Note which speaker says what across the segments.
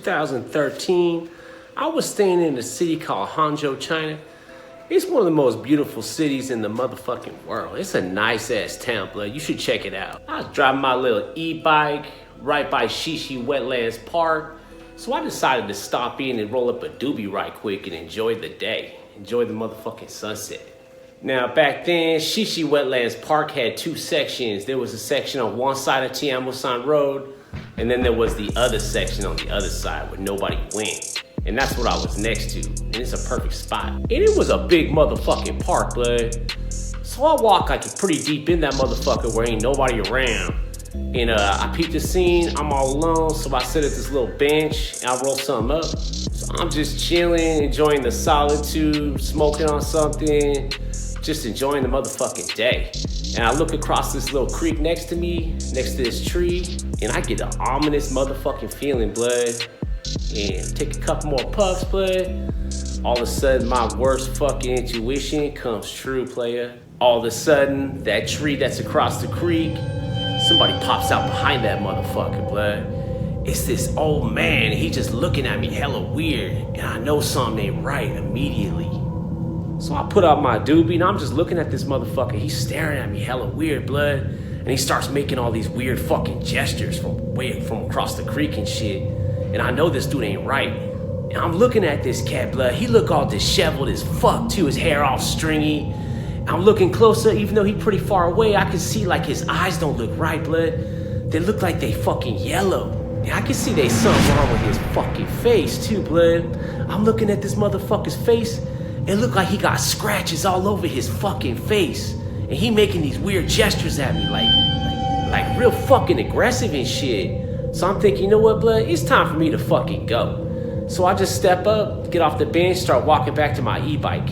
Speaker 1: 2013, I was staying in a city called Hangzhou, China. It's one of the most beautiful cities in the motherfucking world. It's a nice ass town, blood. You should check it out. I was driving my little e-bike right by Xixi Wetlands Park. So I decided to stop in and roll up a doobie right quick and enjoy the day. Enjoy the motherfucking sunset. Now back then, Xixi Wetlands Park had two sections. There was a section on one side of Tianmusan Road, and then there was the other section on the other side where nobody went. And that's what I was next to, and it's a perfect spot. And it was a big motherfucking park, bud. So I walk like pretty deep in that motherfucker where ain't nobody around. And I peep the scene, I'm all alone, so I sit at this little bench and I roll something up. So I'm just chilling, enjoying the solitude, smoking on something, just enjoying the motherfucking day. And I look across this little creek next to me, next to this tree, and I get an ominous motherfucking feeling, blood. And take a couple more puffs, blood. All of a sudden, my worst fucking intuition comes true, player. All of a sudden, that tree that's across the creek, somebody pops out behind that motherfucker, blood. It's this old man, he just looking at me hella weird, and I know something ain't right immediately. So I put out my doobie, and I'm just looking at this motherfucker. He's staring at me hella weird, blood. And he starts making all these weird fucking gestures from across the creek and shit. And I know this dude ain't right. And I'm looking at this cat, blood. He look all disheveled as fuck too, his hair all stringy. I'm looking closer, even though he pretty far away, I can see like his eyes don't look right, blood. They look like they fucking yellow. And I can see there's something wrong with his fucking face too, blood. I'm looking at this motherfucker's face. It look like he got scratches all over his fucking face. And he making these weird gestures at me, like real fucking aggressive and shit. So I'm thinking, you know what, blood? It's time for me to fucking go. So I just step up, get off the bench, start walking back to my e-bike.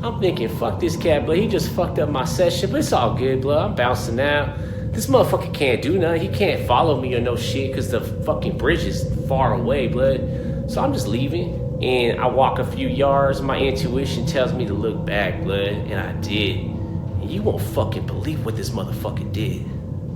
Speaker 1: I'm thinking, fuck this cat, blood. He just fucked up my session, but it's all good, blood. I'm bouncing out. This motherfucker can't do nothing. He can't follow me or no shit because the fucking bridge is far away, blood. So I'm just leaving. And I walk a few yards. My intuition tells me to look back, blood. And I did. And you won't fucking believe what this motherfucker did.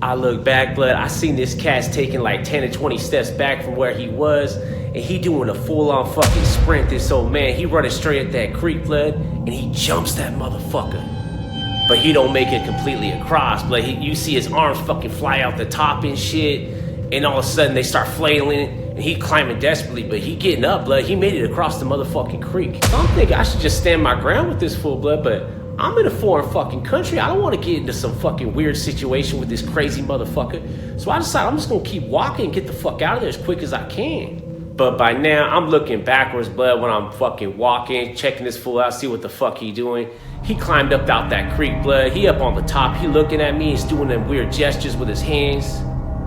Speaker 1: I look back, blood. I seen this cat's taking like 10 to 20 steps back from where he was. And he doing a full-on fucking sprint, this old man. He running straight at that creek, blood. And he jumps that motherfucker. But he don't make it completely across, blood. You see his arms fucking fly out the top and shit. And all of a sudden they start flailing. And he climbing desperately, but he getting up, blood. He made it across the motherfucking creek. So I'm thinking I should just stand my ground with this fool, blood. But I'm in a foreign fucking country. I don't want to get into some fucking weird situation with this crazy motherfucker. So I decided I'm just going to keep walking and get the fuck out of there as quick as I can. But by now, I'm looking backwards, blood, when I'm fucking walking, checking this fool out, see what the fuck he doing. He climbed up out that creek, blood. He up on the top. He looking at me. He's doing them weird gestures with his hands.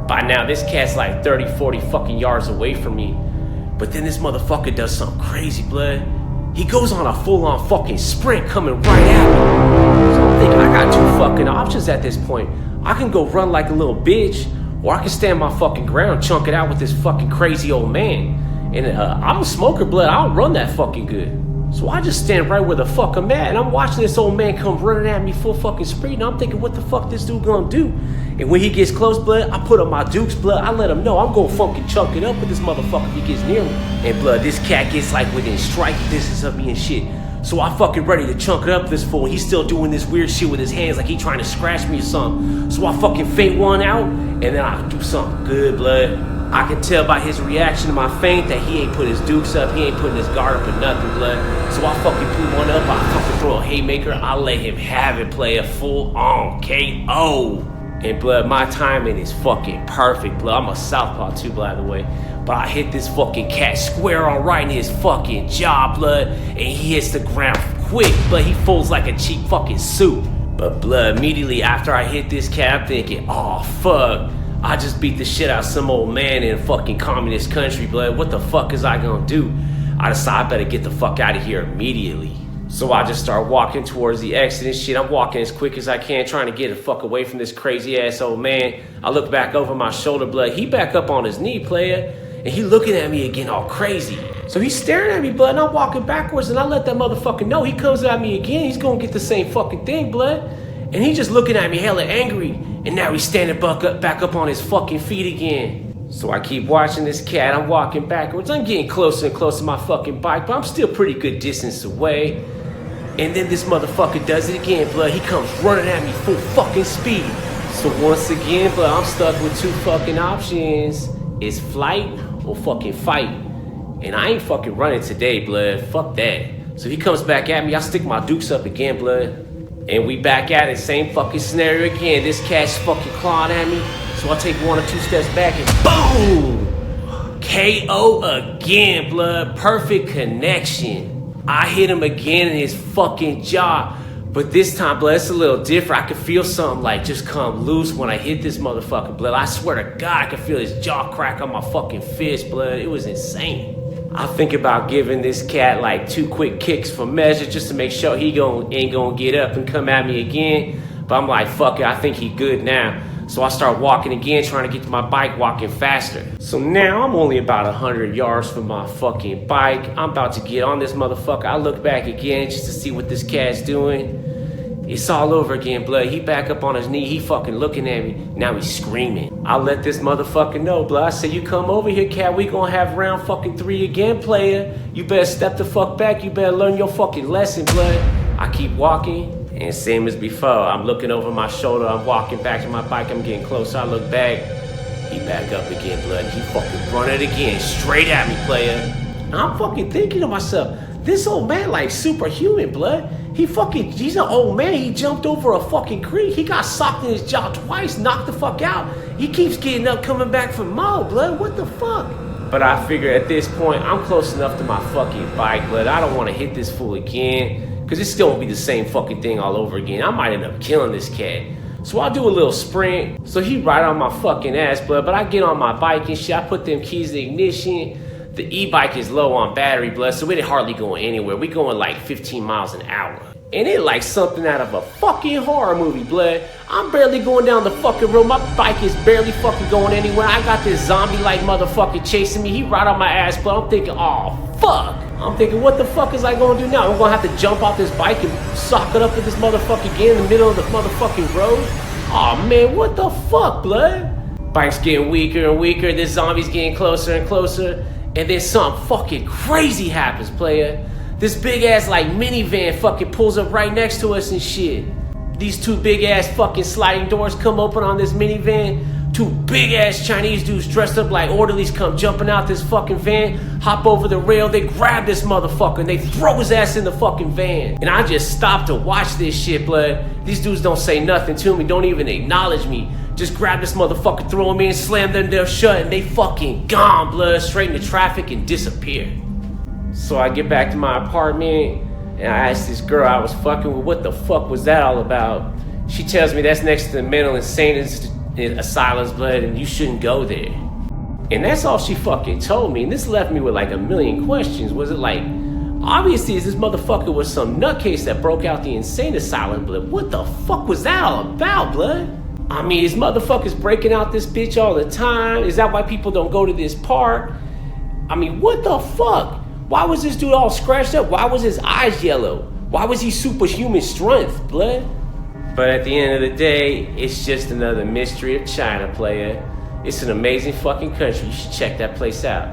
Speaker 1: By now, this cat's like 30, 40 fucking yards away from me. But then this motherfucker does something crazy, blood. He goes on a full-on fucking sprint coming right at me. So I'm thinking I got two fucking options at this point. I can go run like a little bitch, or I can stand my fucking ground, chunk it out with this fucking crazy old man. And I'm a smoker, blood. I don't run that fucking good. So I just stand right where the fuck I'm at, and I'm watching this old man come running at me full fucking sprint, and I'm thinking, what the fuck this dude gonna do? And when he gets close, blood, I put up my dukes, blood. I let him know I'm gonna fucking chunk it up with this motherfucker if he gets near me. And blood, this cat gets like within striking distance of me and shit. So I fucking ready to chunk it up with this fool. He's still doing this weird shit with his hands like he trying to scratch me or something. So I fucking feint one out, and then I do something good, blood. I can tell by his reaction to my feint that he ain't put his dukes up, he ain't putting his guard up or nothing, blood. So I fucking put one up, I fucking throw a haymaker, I let him have it, play a full-on KO. And blood, my timing is fucking perfect, blood. I'm a southpaw too, by the way. But I hit this fucking cat square on right in his fucking jaw, blood. And he hits the ground quick, blood. He folds like a cheap fucking soup. But blood, immediately after I hit this cat, I'm thinking, oh fuck. I just beat the shit out of some old man in a fucking communist country, blood. What the fuck is I gonna do? I decide I better get the fuck out of here immediately. So I just start walking towards the exit and shit. I'm walking as quick as I can, trying to get the fuck away from this crazy ass old man. I look back over my shoulder, blood. He back up on his knee, player. And he looking at me again all crazy. So he's staring at me, blood, and I'm walking backwards, and I let that motherfucker know. He comes at me again, he's gonna get the same fucking thing, blood. And he just looking at me hella angry. And now he's standing back up on his fucking feet again. So I keep watching this cat. I'm walking backwards. I'm getting closer and closer to my fucking bike, but I'm still pretty good distance away. And then this motherfucker does it again, blood. He comes running at me full fucking speed. So once again, blood, I'm stuck with two fucking options. It's flight or fucking fight. And I ain't fucking running today, blood. Fuck that. So he comes back at me. I stick my dukes up again, blood. And we back at it. Same fucking scenario again. This cat's fucking clawing at me. So I take 1 or 2 steps back and boom! KO again, blood. Perfect connection. I hit him again in his fucking jaw. But this time, blood, it's a little different. I could feel something like just come loose when I hit this motherfucker, blood. I swear to God, I could feel his jaw crack on my fucking fist, blood. It was insane. I think about giving this cat like 2 quick kicks for measure just to make sure he ain't gonna get up and come at me again. But I'm like, fuck it, I think he good now. So I start walking again, trying to get to my bike, walking faster. So now I'm only about 100 yards from my fucking bike. I'm about to get on this motherfucker. I look back again just to see what this cat's doing. It's all over again, blood. He back up on his knee. He fucking looking at me. Now he's screaming. I let this motherfucker know, blood. I said, you come over here, cat. We gonna have round fucking 3 again, player. You better step the fuck back. You better learn your fucking lesson, blood. I keep walking. And same as before, I'm looking over my shoulder. I'm walking back to my bike. I'm getting closer. I look back. He back up again, blood. He fucking run it again. Straight at me, player. And I'm fucking thinking to myself, this old man like superhuman, blood. He's an old man. He jumped over a fucking creek. He got socked in his jaw twice, knocked the fuck out. He keeps getting up, coming back for more, blood. What the fuck? But I figure at this point, I'm close enough to my fucking bike, blood. I don't want to hit this fool again. Because it's still gonna be the same fucking thing all over again. I might end up killing this cat. So I'll do a little sprint. So he right on my fucking ass, blood. But I get on my bike and shit. I put them keys in the ignition. The e-bike is low on battery, blood. So it ain't hardly going anywhere. We going like 15 miles an hour. And it like something out of a fucking horror movie, blood. I'm barely going down the fucking road. My bike is barely fucking going anywhere. I got this zombie-like motherfucker chasing me. He right on my ass, blood. I'm thinking, oh, fuck. I'm thinking, what the fuck is I gonna do now? I'm gonna have to jump off this bike and sock it up with this motherfucker again in the middle of the motherfucking road? Oh man, what the fuck, blood? Bike's getting weaker and weaker. This zombie's getting closer and closer. And then something fucking crazy happens, player. This big ass like minivan fucking pulls up right next to us and shit. These 2 big ass fucking sliding doors come open on this minivan. 2 big ass Chinese dudes dressed up like orderlies come jumping out this fucking van, hop over the rail, they grab this motherfucker and they throw his ass in the fucking van. And I just stopped to watch this shit, blood. These dudes don't say nothing to me, don't even acknowledge me. Just grab this motherfucker, throw him in, slam them doors shut, and they fucking gone, blood, straight into traffic and disappear. So I get back to my apartment and I ask this girl I was fucking with, what the fuck was that all about? She tells me that's next to the mental insane asylums, blood, and you shouldn't go there. And that's all she fucking told me. And this left me with like a million questions. Was it like, obviously this motherfucker was some nutcase that broke out the insane asylum, blood. What the fuck was that all about, blood? I mean, is motherfuckers breaking out this bitch all the time? Is that why people don't go to this park? I mean, what the fuck? Why was this dude all scratched up? Why was his eyes yellow? Why was he superhuman strength, blood? But at the end of the day, it's just another mystery of China, player. It's an amazing fucking country. You should check that place out.